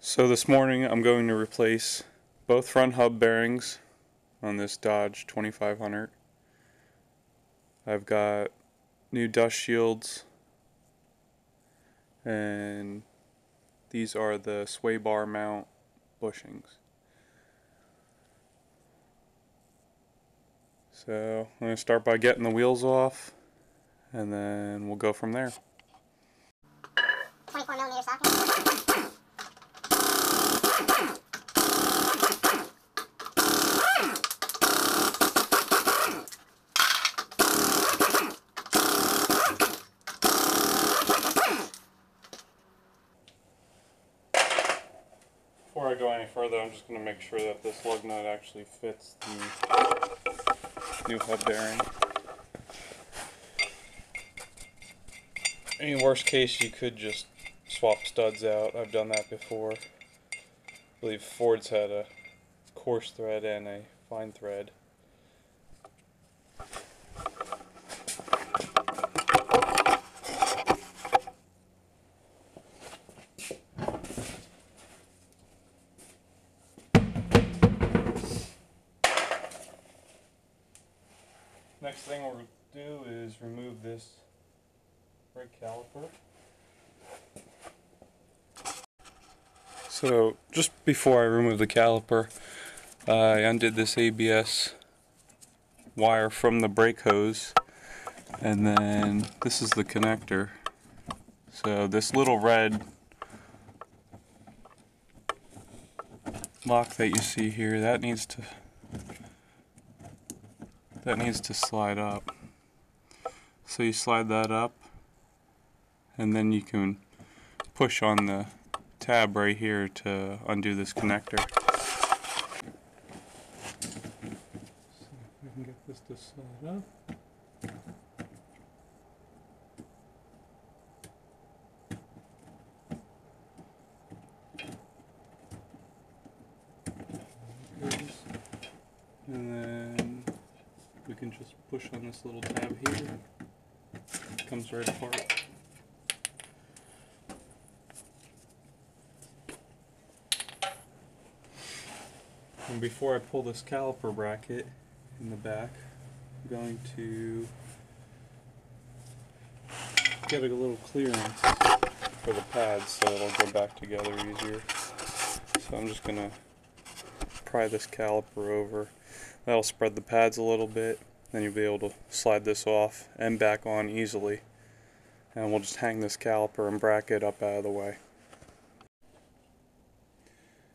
So this morning I'm going to replace both front hub bearings on this Dodge 2500. I've got new dust shields, and these are the sway bar mount bushings. So I'm going to start by getting the wheels off, and then we'll go from there. 24mm socket. Before I go any further, I'm just going to make sure that this lug nut actually fits the new hub bearing. In worst case, you could just swap studs out. I've done that before. I believe Ford's had a coarse thread and a fine thread. Next thing we're going to do is remove this brake caliper. So just before I remove the caliper, I undid this ABS wire from the brake hose, and then this is the connector. So this little red lock that you see here, that needs to slide up. So you slide that up, and then you can push on the tab right here to undo this connector. So if we can get this to slide up. And then we can just push on this little tab here. It comes right apart. And before I pull this caliper bracket in the back, I'm going to get a little clearance for the pads so it'll go back together easier. So I'm just going to pry this caliper over. That'll spread the pads a little bit, then you'll be able to slide this off and back on easily. And we'll just hang this caliper and bracket up out of the way.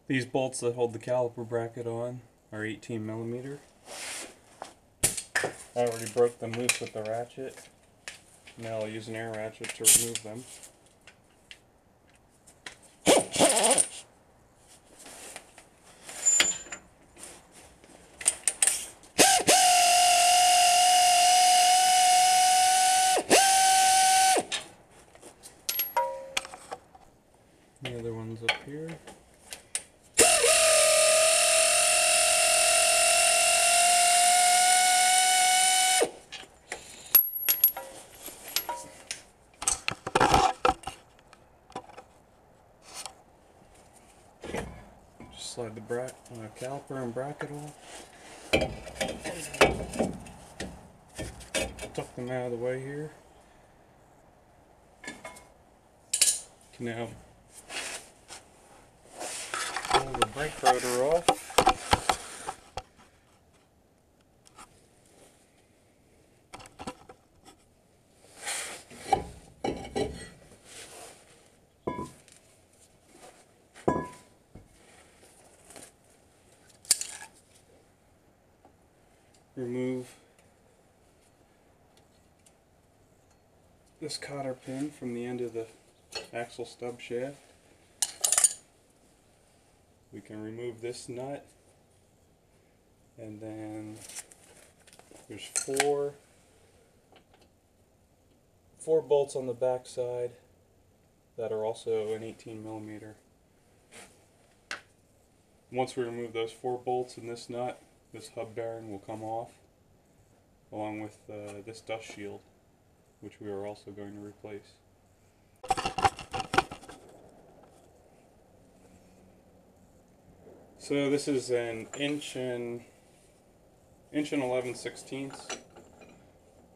These bolts that hold the caliper bracket on are 18mm. I already broke them loose with the ratchet. Now I'll use an air ratchet to remove them. The other one's up here. Just slide the caliper and bracket off. Tuck them out of the way here. You can now pull the brake rotor off. Remove this cotter pin from the end of the axle stub shaft. We can remove this nut, and then there's four bolts on the back side that are also an 18mm. Once we remove those 4 bolts and this nut, this hub bearing will come off, along with this dust shield, which we are also going to replace. So this is an inch and 11/16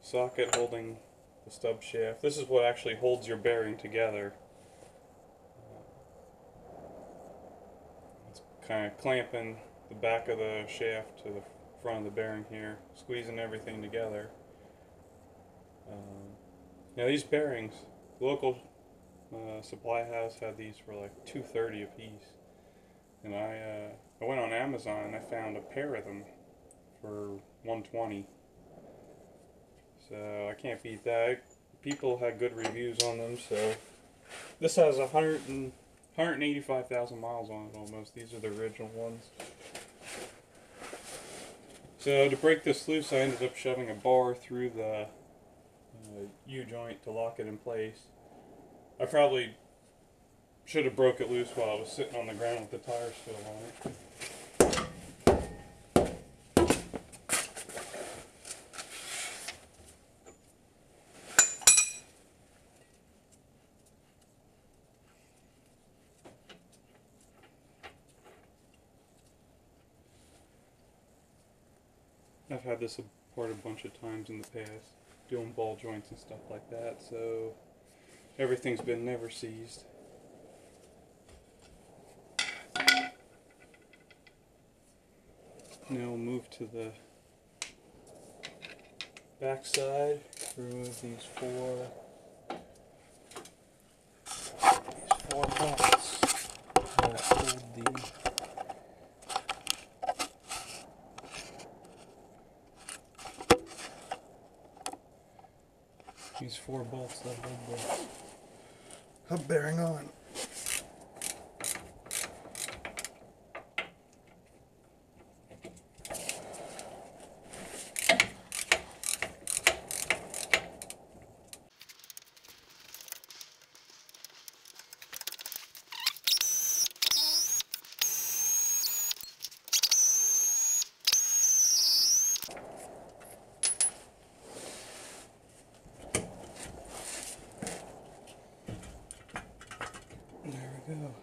socket holding the stub shaft. This is what actually holds your bearing together. It's kind of clamping the back of the shaft to the front of the bearing here, squeezing everything together. Now these bearings, the local supply house had these for like $2.30 a piece, and I went on Amazon and I found a pair of them for $120. So I can't beat that. People had good reviews on them. So this has 185,000 miles on it almost. These are the original ones. So to break this loose, I ended up shoving a bar through the U-joint to lock it in place. I probably should have broke it loose while I was sitting on the ground with the tires still on it. I've had this apart a bunch of times in the past, doing ball joints and stuff like that, so everything's been never seized. Now we'll move to the back side, remove these four bolts that hold these four bolts that hold the hub bearing on. There we go.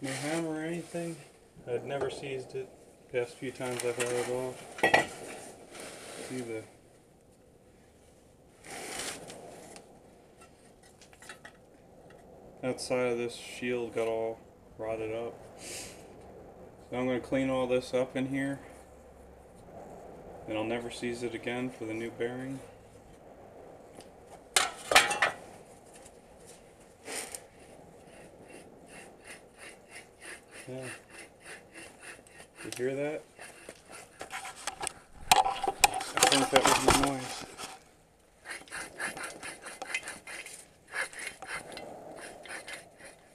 No hammer or anything. I'd never seized it. Past few times I've had it off. See the outside of this shield got all rotted up. So I'm going to clean all this up in here. And I'll never seize it again for the new bearing. Yeah. You hear that? I think that was the noise.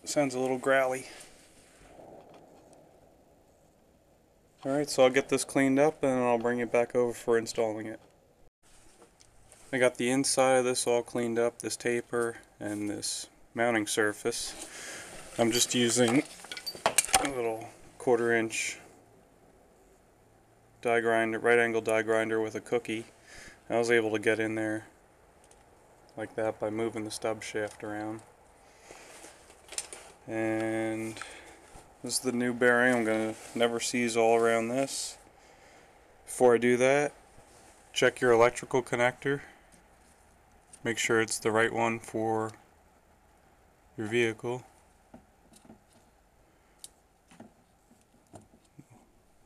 Sounds a little growly. Alright, so I'll get this cleaned up and I'll bring it back over for installing it. I got the inside of this all cleaned up, this taper and this mounting surface. I'm just using a little 1/4 inch die grinder, right angle die grinder with a cookie. I was able to get in there like that by moving the stub shaft around. And this is the new bearing. I'm going to never seize all around this. Before I do that, check your electrical connector. Make sure it's the right one for your vehicle.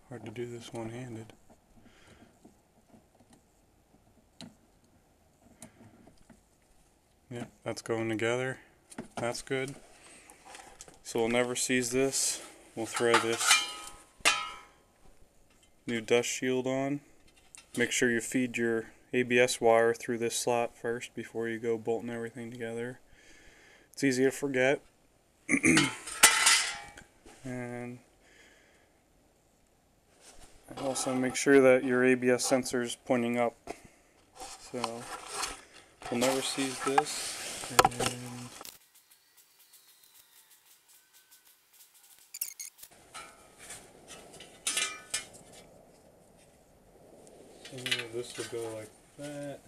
Hard to do this one-handed. Yep, that's going together. That's good. So we'll never seize this. We'll throw this new dust shield on. Make sure you feed your ABS wire through this slot first before you go bolting everything together. It's easy to forget. And also make sure that your ABS sensor is pointing up. So we'll never seize this. And this will go like that.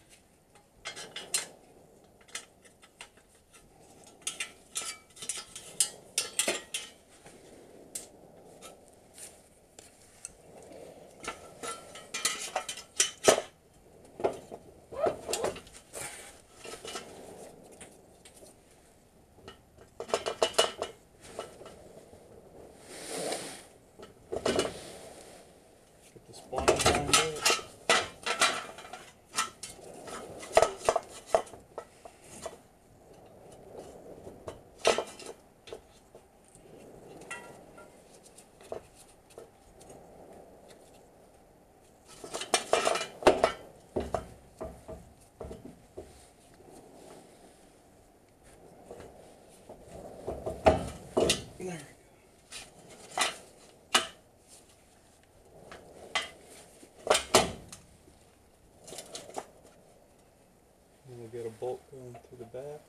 And we'll get a bolt going through the back.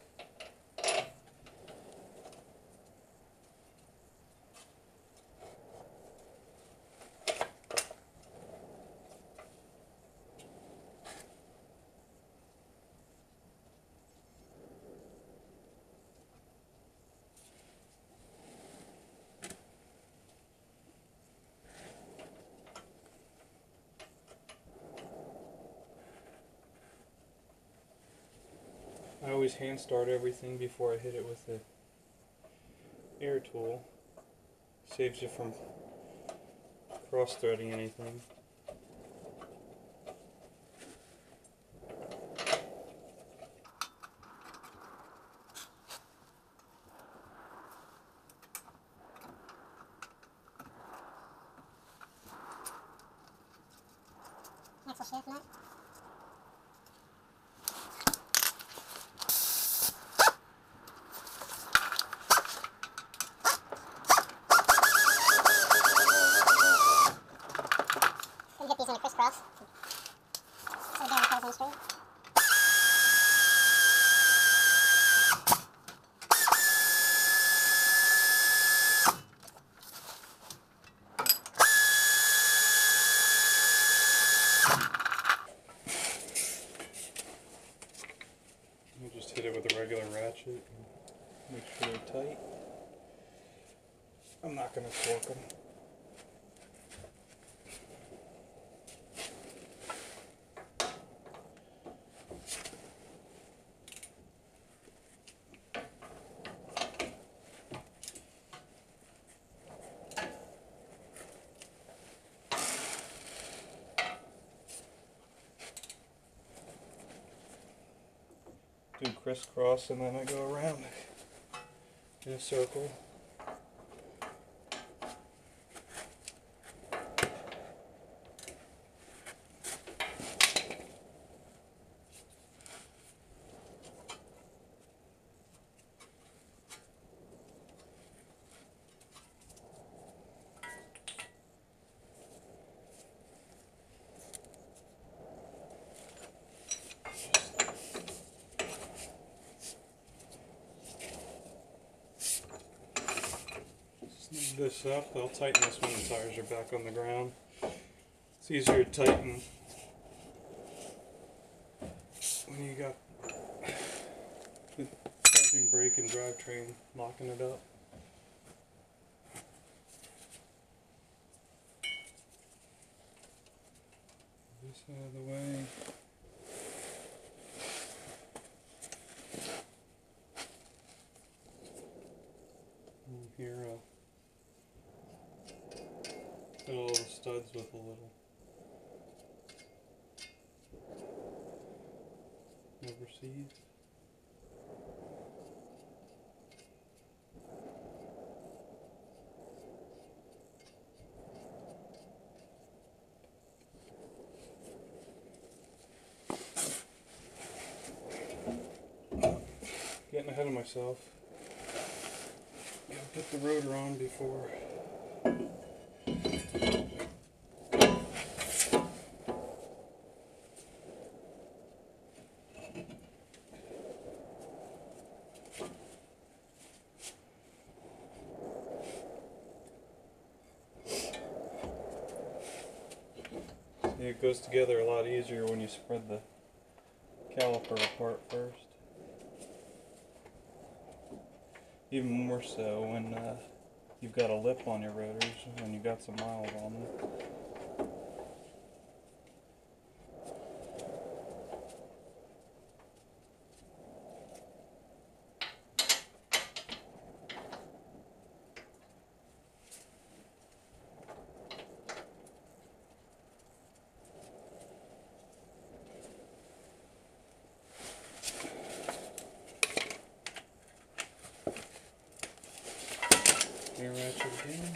I always hand start everything before I hit it with the air tool. Saves you from cross threading anything. Axle shift nut. Gonna get these in a crisscross. So the bearing pulls in straight. You just hit it with a regular ratchet and make sure they're tight. I'm not going to torque them. Do crisscross and then I go around in a circle. Snug this up. I'll tighten this when the tires are back on the ground. It's easier to tighten when you got the charging brake and drivetrain locking it up. This out of the way. And here I'll fill all the studs with a little overseas. Getting ahead of myself. Gotta put the rotor on before. See, it goes together a lot easier when you spread the caliper apart first. Even more so when you've got a lip on your rotors and you've got some miles on them. Air ratchet again.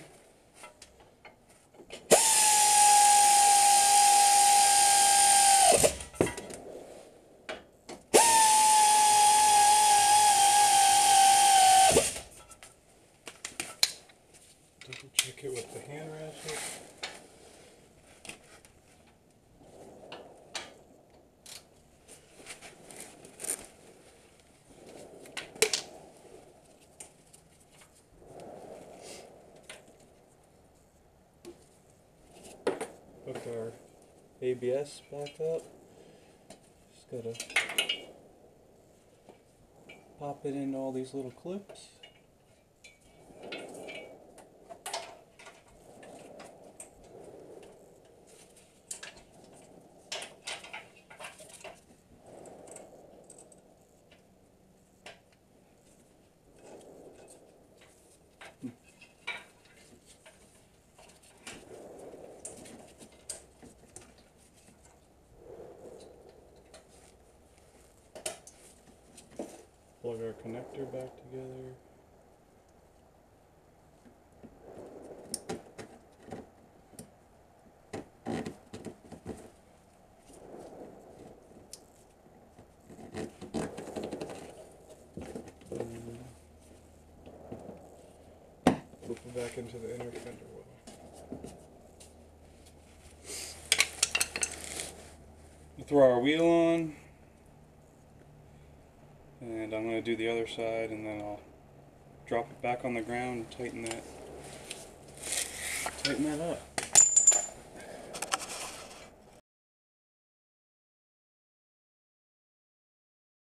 ABS back up. Just gotta pop it into all these little clips. Plug our connector back together. Flip it back into the inner fender well. We throw our wheel on, and I'm going to do the other side, and then I'll drop it back on the ground and tighten that up.